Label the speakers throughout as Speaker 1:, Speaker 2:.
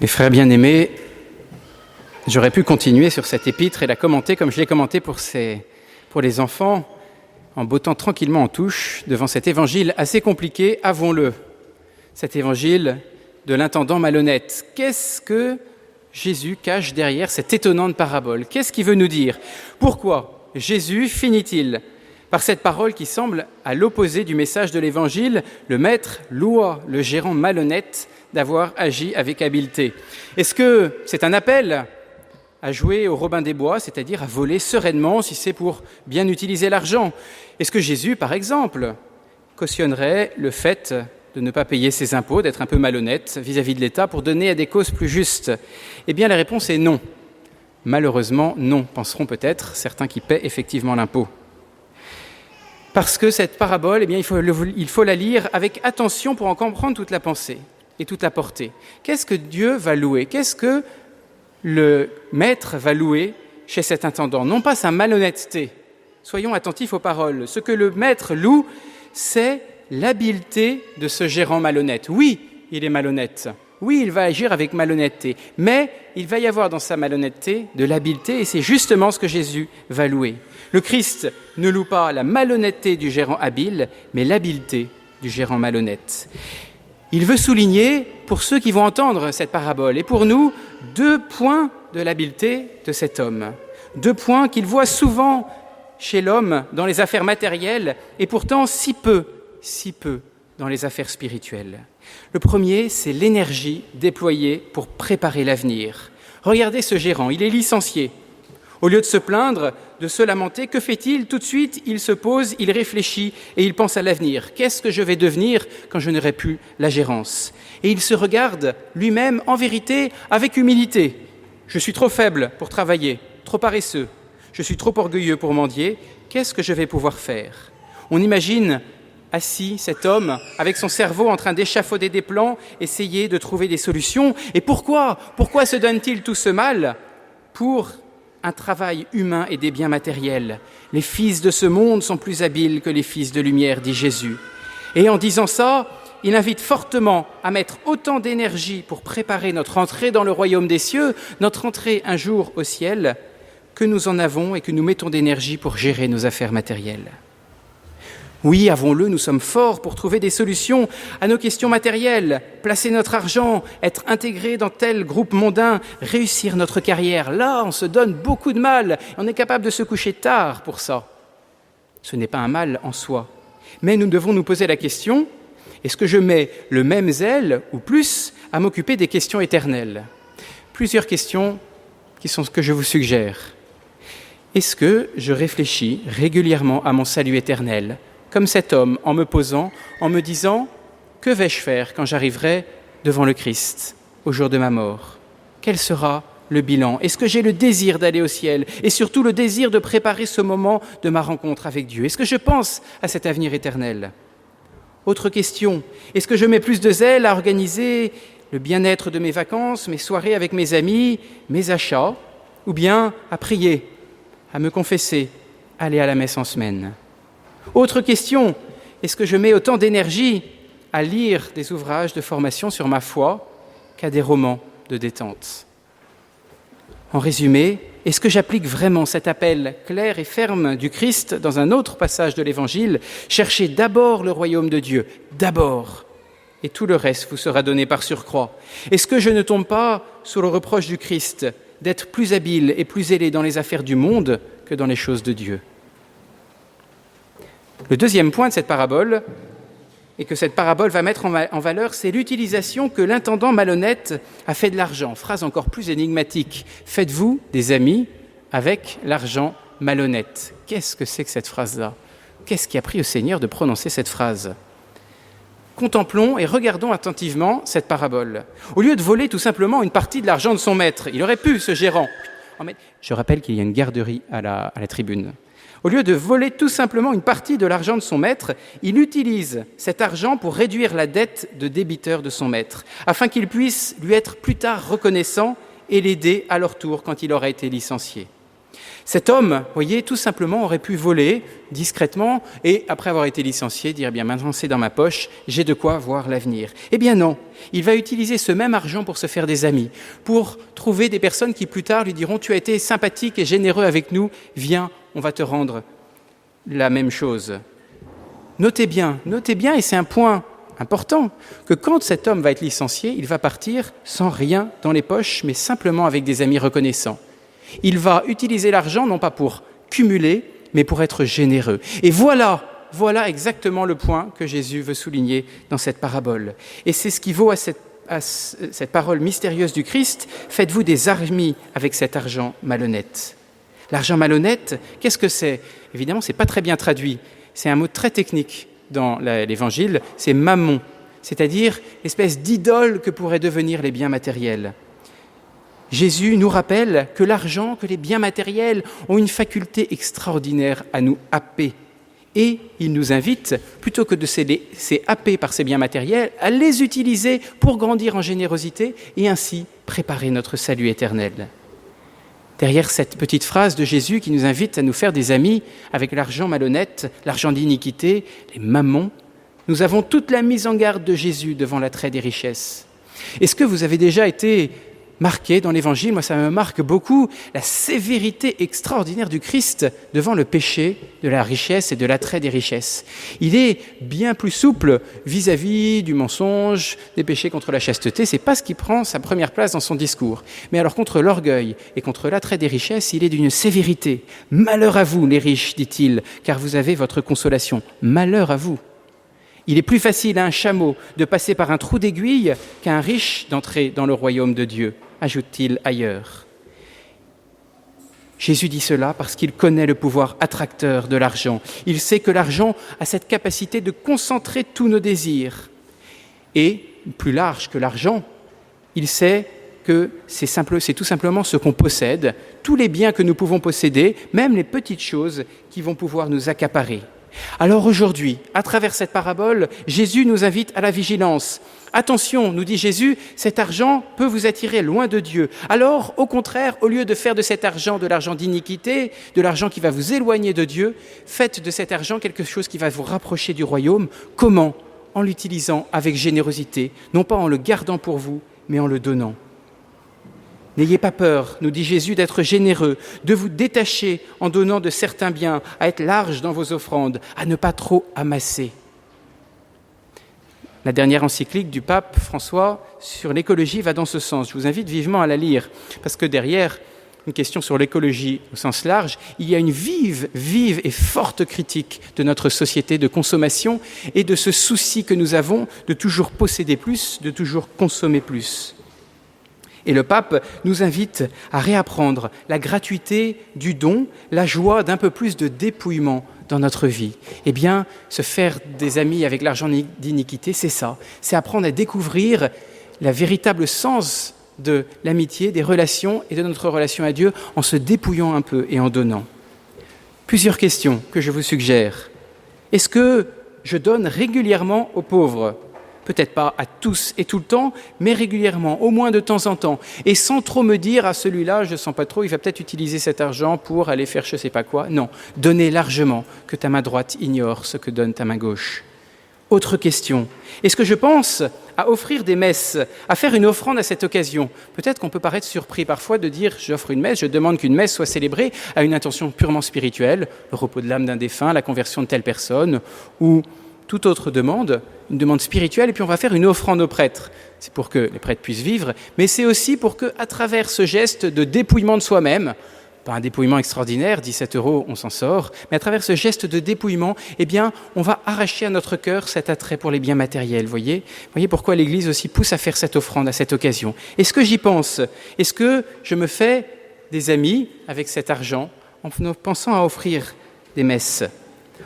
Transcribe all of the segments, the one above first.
Speaker 1: Mes frères bien-aimés, j'aurais pu continuer sur cette épître et la commenter comme je l'ai commentée pour les enfants, en bottant tranquillement en touche devant cet évangile assez compliqué, avouons-le, cet évangile de l'intendant malhonnête. Qu'est-ce que Jésus cache derrière cette étonnante parabole? Qu'est-ce qu'il veut nous dire? Pourquoi Jésus finit-il par cette parole qui semble à l'opposé du message de l'évangile? Le maître loua le gérant malhonnête d'avoir agi avec habileté. Est-ce que c'est un appel à jouer au Robin des Bois, c'est-à-dire à voler sereinement si c'est pour bien utiliser l'argent? Est-ce que Jésus, par exemple, cautionnerait le fait de ne pas payer ses impôts, d'être un peu malhonnête vis-à-vis de l'État pour donner à des causes plus justes? Eh bien, la réponse est non. Malheureusement, non, penseront peut-être certains qui paient effectivement l'impôt. Parce que cette parabole, eh bien, il faut la lire avec attention pour en comprendre toute la pensée et toute la portée. Qu'est-ce que Dieu va louer? Qu'est-ce que le maître va louer chez cet intendant? Non pas sa malhonnêteté. Soyons attentifs aux paroles. Ce que le maître loue, c'est l'habileté de ce gérant malhonnête. Oui, il est malhonnête. Oui, il va agir avec malhonnêteté. Mais il va y avoir dans sa malhonnêteté de l'habileté et c'est justement ce que Jésus va louer. Le Christ ne loue pas la malhonnêteté du gérant habile, mais l'habileté du gérant malhonnête. Il veut souligner, pour ceux qui vont entendre cette parabole, et pour nous, 2 points de l'habileté de cet homme. 2 points qu'il voit souvent chez l'homme dans les affaires matérielles, et pourtant si peu dans les affaires spirituelles. Le premier, c'est l'énergie déployée pour préparer l'avenir. Regardez ce gérant, il est licencié. Au lieu de se plaindre, de se lamenter, que fait-il? Tout de suite, il se pose, il réfléchit et il pense à l'avenir. Qu'est-ce que je vais devenir quand je n'aurai plus la gérance? Et il se regarde lui-même, en vérité, avec humilité. Je suis trop faible pour travailler, trop paresseux. Je suis trop orgueilleux pour mendier. Qu'est-ce que je vais pouvoir faire? On imagine assis cet homme avec son cerveau en train d'échafauder des plans, essayer de trouver des solutions. Et pourquoi se donne-t-il tout ce mal? Pour un travail humain et des biens matériels. Les fils de ce monde sont plus habiles que les fils de lumière, dit Jésus. Et en disant ça, il invite fortement à mettre autant d'énergie pour préparer notre entrée dans le royaume des cieux, notre entrée un jour au ciel, que nous en avons et que nous mettons d'énergie pour gérer nos affaires matérielles. Oui, avouons-le, nous sommes forts pour trouver des solutions à nos questions matérielles, placer notre argent, être intégrés dans tel groupe mondain, réussir notre carrière. Là, on se donne beaucoup de mal, on est capable de se coucher tard pour ça. Ce n'est pas un mal en soi. Mais nous devons nous poser la question, est-ce que je mets le même zèle ou plus à m'occuper des questions éternelles? Plusieurs questions qui sont ce que je vous suggère. Est-ce que je réfléchis régulièrement à mon salut éternel, comme cet homme, en me posant, en me disant « Que vais-je faire quand j'arriverai devant le Christ, au jour de ma mort? Quel sera le bilan? Est-ce que j'ai le désir d'aller au ciel et surtout le désir de préparer ce moment de ma rencontre avec Dieu? Est-ce que je pense à cet avenir éternel ?» Autre question, est-ce que je mets plus de zèle à organiser le bien-être de mes vacances, mes soirées avec mes amis, mes achats, ou bien à prier, à me confesser, aller à la messe en semaine? Autre question, est-ce que je mets autant d'énergie à lire des ouvrages de formation sur ma foi qu'à des romans de détente? En résumé, est-ce que j'applique vraiment cet appel clair et ferme du Christ dans un autre passage de l'Évangile? Cherchez d'abord le royaume de Dieu, d'abord, et tout le reste vous sera donné par surcroît. Est-ce que je ne tombe pas sous le reproche du Christ d'être plus habile et plus zélé dans les affaires du monde que dans les choses de Dieu? Le deuxième point de cette parabole, et que cette parabole va mettre en valeur, c'est l'utilisation que l'intendant malhonnête a fait de l'argent. Phrase encore plus énigmatique. Faites-vous des amis avec l'argent malhonnête. Qu'est-ce que c'est que cette phrase-là? Qu'est-ce qui a pris au Seigneur de prononcer cette phrase? Contemplons et regardons attentivement cette parabole. Au lieu de voler tout simplement une partie de l'argent de son maître, il aurait pu, ce gérant. Je rappelle qu'il y a une garderie à la tribune. Au lieu de voler tout simplement une partie de l'argent de son maître, il utilise cet argent pour réduire la dette de débiteur de son maître, afin qu'il puisse lui être plus tard reconnaissant et l'aider à leur tour quand il aura été licencié. Cet homme, voyez, tout simplement aurait pu voler discrètement et, après avoir été licencié, dire « bien maintenant c'est dans ma poche, j'ai de quoi voir l'avenir ». Eh bien non, il va utiliser ce même argent pour se faire des amis, pour trouver des personnes qui plus tard lui diront « tu as été sympathique et généreux avec nous, viens, on va te rendre la même chose ». Notez bien, et c'est un point important, que quand cet homme va être licencié, il va partir sans rien dans les poches, mais simplement avec des amis reconnaissants. Il va utiliser l'argent non pas pour cumuler, mais pour être généreux. Et voilà exactement le point que Jésus veut souligner dans cette parabole. Et c'est ce qui vaut à cette parole mystérieuse du Christ, faites-vous des amis avec cet argent malhonnête. L'argent malhonnête, qu'est-ce que c'est ? Évidemment, ce n'est pas très bien traduit. C'est un mot très technique dans l'Évangile, c'est mammon, c'est-à-dire l'espèce d'idole que pourraient devenir les biens matériels. Jésus nous rappelle que l'argent, que les biens matériels ont une faculté extraordinaire à nous happer. Et il nous invite, plutôt que de se laisser happer par ces biens matériels, à les utiliser pour grandir en générosité et ainsi préparer notre salut éternel. Derrière cette petite phrase de Jésus qui nous invite à nous faire des amis avec l'argent malhonnête, l'argent d'iniquité, les mammons, nous avons toute la mise en garde de Jésus devant l'attrait des richesses. Est-ce que vous avez déjà été marqué dans l'Évangile, moi ça me marque beaucoup, la sévérité extraordinaire du Christ devant le péché de la richesse et de l'attrait des richesses. Il est bien plus souple vis-à-vis du mensonge, des péchés contre la chasteté, c'est pas ce qui prend sa première place dans son discours. Mais alors contre l'orgueil et contre l'attrait des richesses, il est d'une sévérité. Malheur à vous les riches, dit-il, car vous avez votre consolation. Malheur à vous. Il est plus facile à un chameau de passer par un trou d'aiguille qu'à un riche d'entrer dans le royaume de Dieu, ajoute-t-il ailleurs. Jésus dit cela parce qu'il connaît le pouvoir attracteur de l'argent. Il sait que l'argent a cette capacité de concentrer tous nos désirs. Et, plus large que l'argent, il sait que c'est tout simplement ce qu'on possède, tous les biens que nous pouvons posséder, même les petites choses qui vont pouvoir nous accaparer. Alors aujourd'hui, à travers cette parabole, Jésus nous invite à la vigilance. Attention, nous dit Jésus, cet argent peut vous attirer loin de Dieu. Alors, au contraire, au lieu de faire de cet argent de l'argent d'iniquité, de l'argent qui va vous éloigner de Dieu, faites de cet argent quelque chose qui va vous rapprocher du royaume. Comment ? En l'utilisant avec générosité, non pas en le gardant pour vous, mais en le donnant. N'ayez pas peur, nous dit Jésus, d'être généreux, de vous détacher en donnant de certains biens, à être large dans vos offrandes, à ne pas trop amasser. La dernière encyclique du pape François sur l'écologie va dans ce sens. Je vous invite vivement à la lire, parce que derrière une question sur l'écologie au sens large, il y a une vive et forte critique de notre société de consommation et de ce souci que nous avons de toujours posséder plus, de toujours consommer plus. Et le pape nous invite à réapprendre la gratuité du don, la joie d'un peu plus de dépouillement dans notre vie. Eh bien, se faire des amis avec l'argent d'iniquité, c'est ça. C'est apprendre à découvrir le véritable sens de l'amitié, des relations et de notre relation à Dieu en se dépouillant un peu et en donnant. Plusieurs questions que je vous suggère. Est-ce que je donne régulièrement aux pauvres ? Peut-être pas à tous et tout le temps, mais régulièrement, au moins de temps en temps. Et sans trop me dire, à celui-là, je ne sens pas trop, il va peut-être utiliser cet argent pour aller faire je ne sais pas quoi. Non, donnez largement, que ta main droite ignore ce que donne ta main gauche. Autre question, est-ce que je pense à offrir des messes, à faire une offrande à cette occasion ? Peut-être qu'on peut paraître surpris parfois de dire « j'offre une messe, je demande qu'une messe soit célébrée à une intention purement spirituelle, le repos de l'âme d'un défunt, la conversion de telle personne, ou toute autre demande, une demande spirituelle, et puis on va faire une offrande aux prêtres. C'est pour que les prêtres puissent vivre, mais c'est aussi pour qu'à travers ce geste de dépouillement de soi-même, pas un dépouillement extraordinaire, 17 €, on s'en sort, mais à travers ce geste de dépouillement, eh bien, on va arracher à notre cœur cet attrait pour les biens matériels, voyez pourquoi l'Église aussi pousse à faire cette offrande à cette occasion. Est-ce que j'y pense ? Est-ce que je me fais des amis avec cet argent en pensant à offrir des messes ?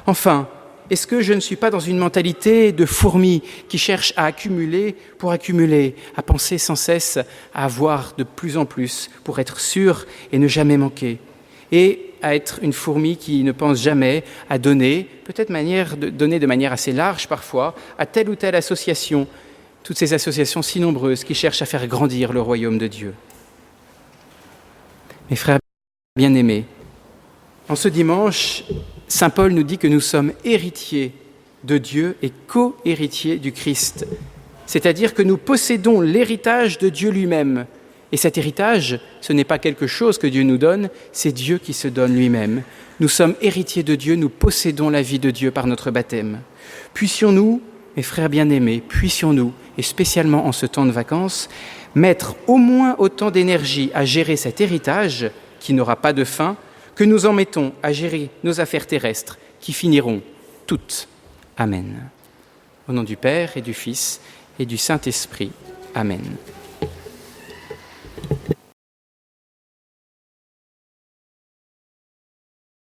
Speaker 1: Enfin, est-ce que je ne suis pas dans une mentalité de fourmi qui cherche à accumuler pour accumuler, à penser sans cesse à avoir de plus en plus pour être sûr et ne jamais manquer, et à être une fourmi qui ne pense jamais à donner, peut-être donner de manière assez large parfois, à telle ou telle association, toutes ces associations si nombreuses qui cherchent à faire grandir le royaume de Dieu. Mes frères bien-aimés, En ce dimanche, saint Paul nous dit que nous sommes héritiers de Dieu et co-héritiers du Christ. C'est-à-dire que nous possédons l'héritage de Dieu lui-même. Et cet héritage, ce n'est pas quelque chose que Dieu nous donne, c'est Dieu qui se donne lui-même. Nous sommes héritiers de Dieu, nous possédons la vie de Dieu par notre baptême. Puissions-nous, mes frères bien-aimés, puissions-nous, et spécialement en ce temps de vacances, mettre au moins autant d'énergie à gérer cet héritage qui n'aura pas de fin, que nous en mettons à gérer nos affaires terrestres qui finiront toutes. Amen. Au nom du Père et du Fils et du Saint-Esprit. Amen.